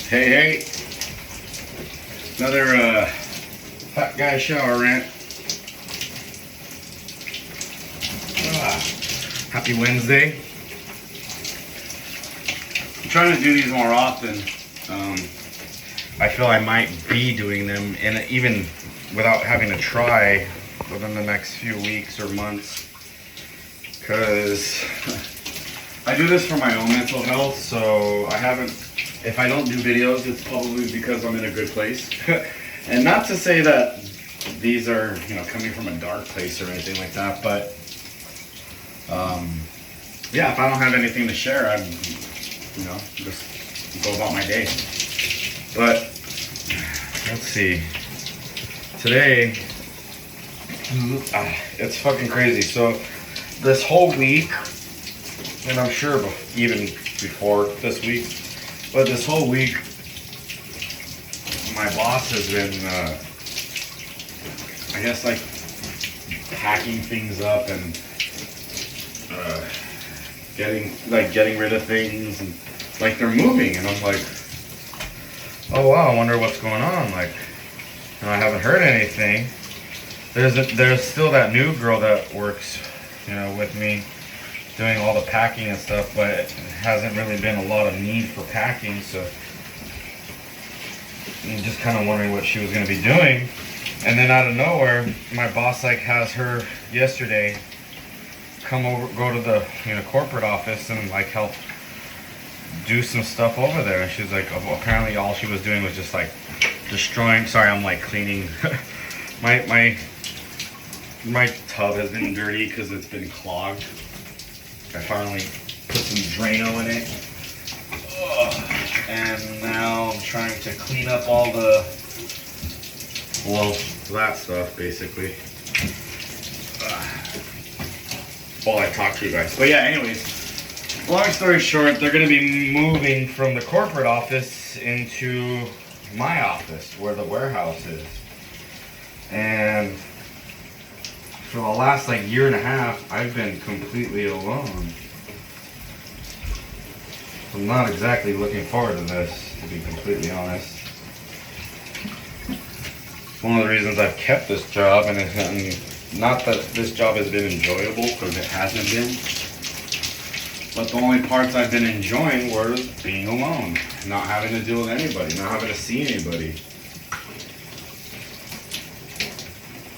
Hey, hey. Another fat guy shower rant. Happy Wednesday. I'm trying to do these more often. I feel I might be doing them, and even without having to try within the next few weeks or months, because I do this for my own mental health. So I haven't, if I don't do videos, it's probably because I'm in a good place. And not to say that these are, coming from a dark place or anything like that, but yeah, if I don't have anything to share, I'd, just go about my day. But let's see. Today, it's fucking crazy. So this whole week, and I'm sure even before this week, but this whole week, my boss has been, I guess, like packing things up and getting rid of things, and like they're moving, and I'm like, oh wow, I wonder what's going on. Like, and I haven't heard anything. There's still that new girl that works, with me, doing all the packing and stuff, but it hasn't really been a lot of need for packing, so I'm just kind of wondering what she was going to be doing. And then out of nowhere, my boss has her yesterday come over, go to the corporate office and help do some stuff over there. And she's like, apparently all she was doing was just destroying. Sorry, I'm cleaning. my tub has been dirty because it's been clogged. I finally put some Drano in it. And now I'm trying to clean up all that stuff basically. While I talk to you guys. But yeah, anyways, long story short, they're going to be moving from the corporate office into my office where the warehouse is. And for the last year and a half, I've been completely alone. I'm not exactly looking forward to this, to be completely honest. It's one of the reasons I've kept this job, and not that this job has been enjoyable, because it hasn't been. But the only parts I've been enjoying were being alone, not having to deal with anybody, not having to see anybody.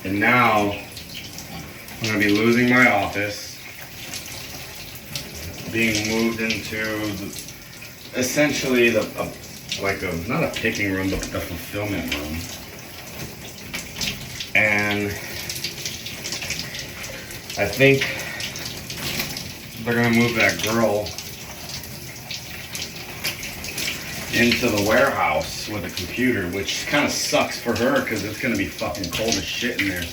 And now I'm going to be losing my office, being moved into essentially not a picking room, but the fulfillment room. And I think they're going to move that girl into the warehouse with a computer, which kind of sucks for her because it's going to be fucking cold as shit in there.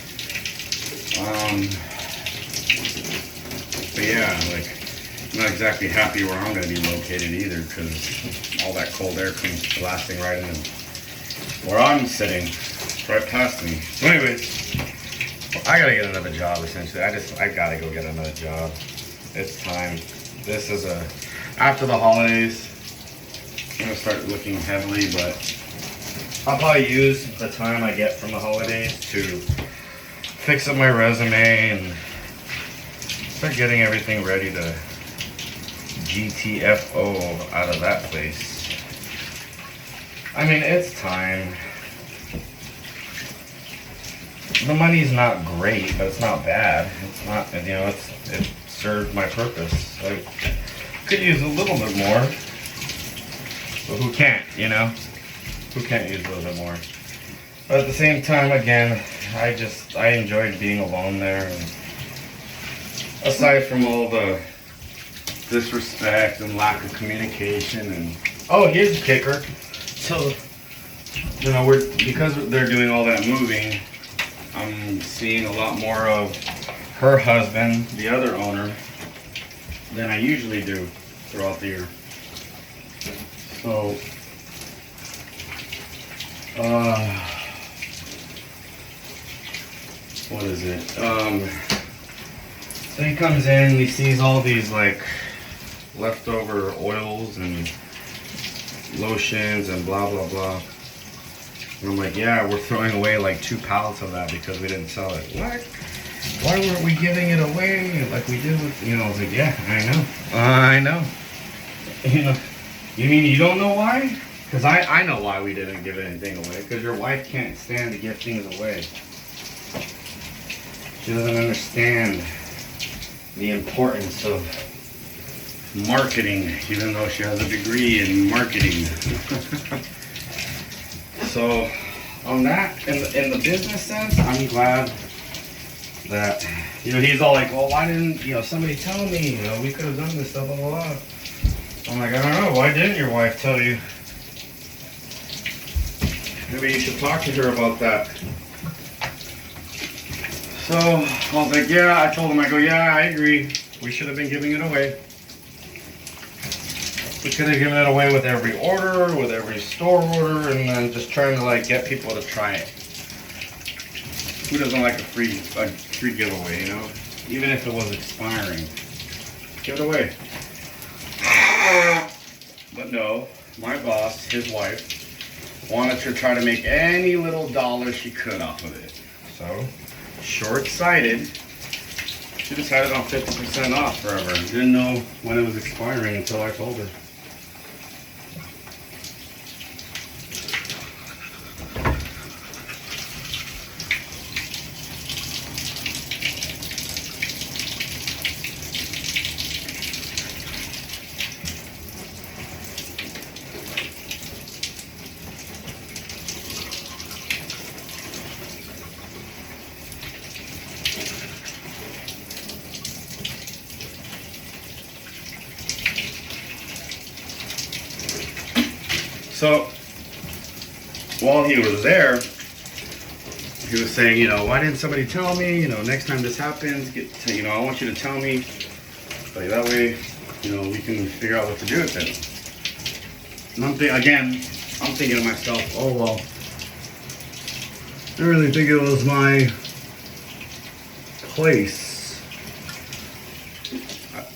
But yeah, I'm not exactly happy where I'm going to be located either, because all that cold air comes blasting right in where I'm sitting, right past me. So anyways, I got to get another job essentially. I got to go get another job. It's time. This is after the holidays, I'm going to start looking heavily, but I'll probably use the time I get from the holidays to fix up my resume and start getting everything ready to GTFO out of that place. I mean, it's time. The money's not great, but it's not bad. It's not, it served my purpose. I could use a little bit more, but who can't, Who can't use a little bit more? But at the same time, again, I enjoyed being alone there. And aside from all the disrespect and lack of communication, and here's the kicker. So, because they're doing all that moving, I'm seeing a lot more of her husband, the other owner, than I usually do throughout the year. So, what is it? So he comes in, he sees all these leftover oils and lotions and blah, blah, blah. And I'm like, yeah, we're throwing away like 2 pallets of that because we didn't sell it. What? Why weren't we giving it away like we did with, I was like, yeah, I know. You mean you don't know why? Because I know why we didn't give anything away. Because your wife can't stand to give things away. She doesn't understand the importance of marketing, even though she has a degree in marketing. So, on that, in the business sense, I'm glad that, he's all like, well, why didn't, somebody tell me, we could have done this, blah, blah, blah. I'm like, I don't know, why didn't your wife tell you? Maybe you should talk to her about that. So, I was like, yeah, I told him, yeah, I agree. We should have been giving it away. We could have given it away with every order, with every store order, and then just trying to get people to try it. Who doesn't like a free giveaway, Even if it was expiring. Give it away. But no, my boss, his wife, wanted to try to make any little dollar she could off of it. So, short-sighted, she decided on 50% off forever. Didn't know when it was expiring until I told her. So, while he was there, he was saying, why didn't somebody tell me? Next time this happens, I want you to tell me. Like that way, we can figure out what to do with it. And I'm thinking to myself, oh well, I didn't really think it was my place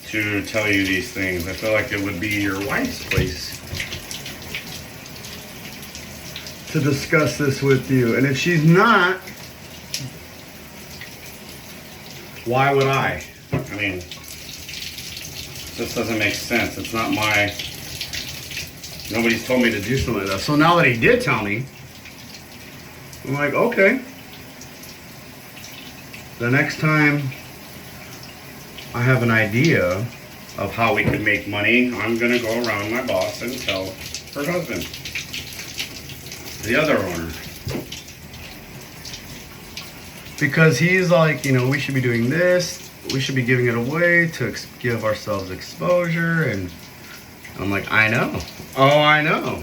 to tell you these things. I feel like it would be your wife's place to discuss this with you. And if she's not, why would I? I mean, this doesn't make sense. It's not nobody's told me to do something like that. So now that he did tell me, I'm like, okay. The next time I have an idea of how we could make money, I'm gonna go around my boss and tell her husband, the other owner, because he's like, we should be doing this, we should be giving it away to give ourselves exposure. And I'm like, I know.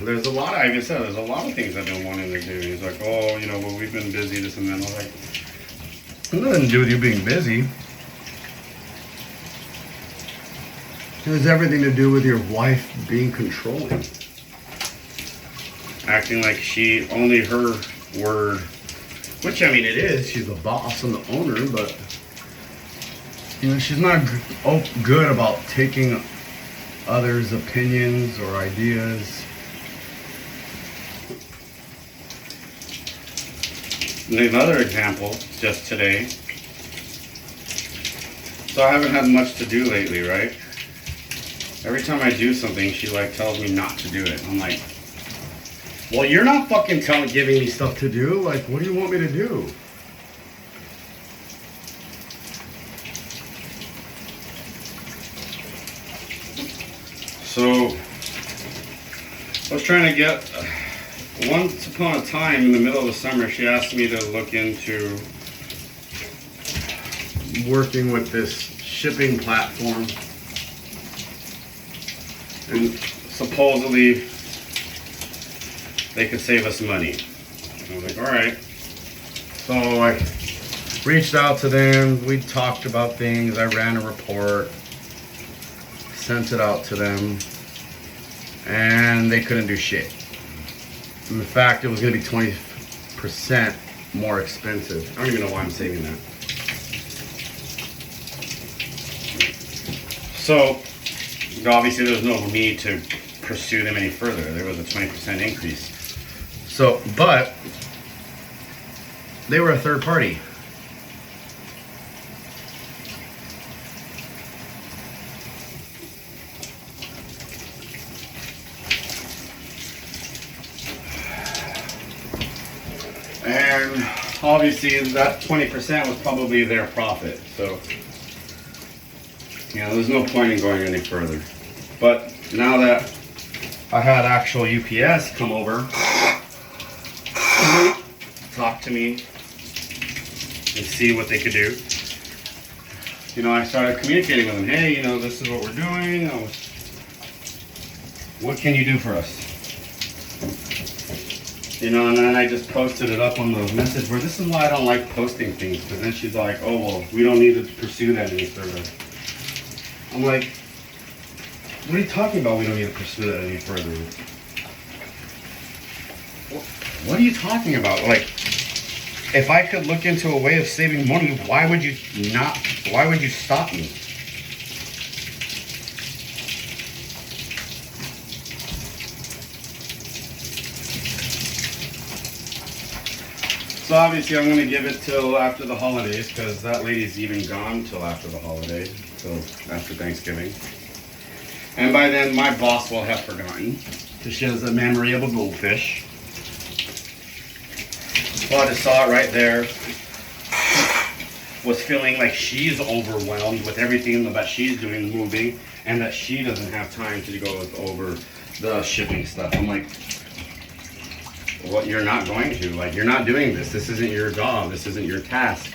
There's a lot, like I said, there's a lot of things I've been wanting to do. He's like, oh, well, we've been busy, this and that. I was like, it nothing to do with you being busy. It has everything to do with your wife being controlling. Acting like only her word, which it is, she's the boss and the owner, but she's not good about taking others' opinions or ideas. And another example, just today. So I haven't had much to do lately, right? Every time I do something, she tells me not to do it. I'm like, well, you're not fucking giving me stuff to do. Like, what do you want me to do? So, I was trying to get, once upon a time in the middle of the summer, she asked me to look into working with this shipping platform. And supposedly, they could save us money. I was like, all right. So I reached out to them. We talked about things. I ran a report, sent it out to them, and they couldn't do shit. In fact, it was going to be 20% more expensive. I don't even know why I'm saving that. So, obviously there's no need to pursue them any further. There was a 20% increase. So, but they were a third party. And obviously that 20% was probably their profit. So, you know, there's no point in going any further. But now that I had actual UPS come over, talk to me, and see what they could do, you know, I started communicating with them. Hey, you know, this is what we're doing. What can you do for us? You know, and then I just posted it up on the message board. This is why I don't like posting things, because then she's like, oh, well, we don't need to pursue that any further. I'm like, what are you talking about? We don't need to pursue that any further. What are you talking about? Like, if I could look into a way of saving money, why would you stop me? So obviously I'm going to give it till after the holidays, because that lady's even gone till after the holidays, so after Thanksgiving. And by then my boss will have forgotten, because she has a memory of a goldfish. Well, I just saw it right there. Was feeling like she's overwhelmed with everything that she's doing, moving, and that she doesn't have time to go over the shipping stuff. I'm like, what, you're not going to. Like, you're not doing this. This isn't your job. This isn't your task.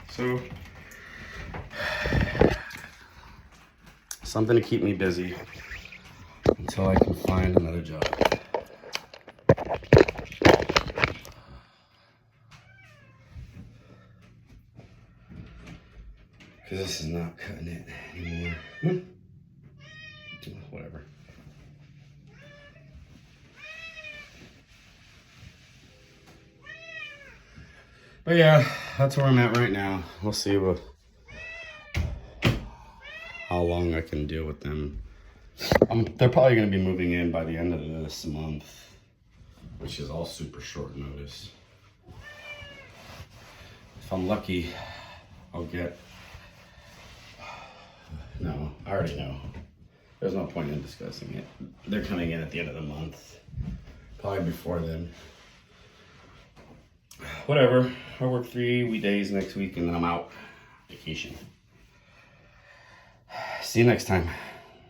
So, something to keep me busy until I can find another job. Because this is not cutting it anymore. Whatever. But yeah, that's where I'm at right now. We'll see how long I can deal with them. They're probably going to be moving in by the end of this month, which is all super short notice. If I'm lucky, I'll get... No, I already know. There's no point in discussing it. They're coming in at the end of the month. Probably before then. Whatever. I work 3 days next week and then I'm out. Vacation. See you next time.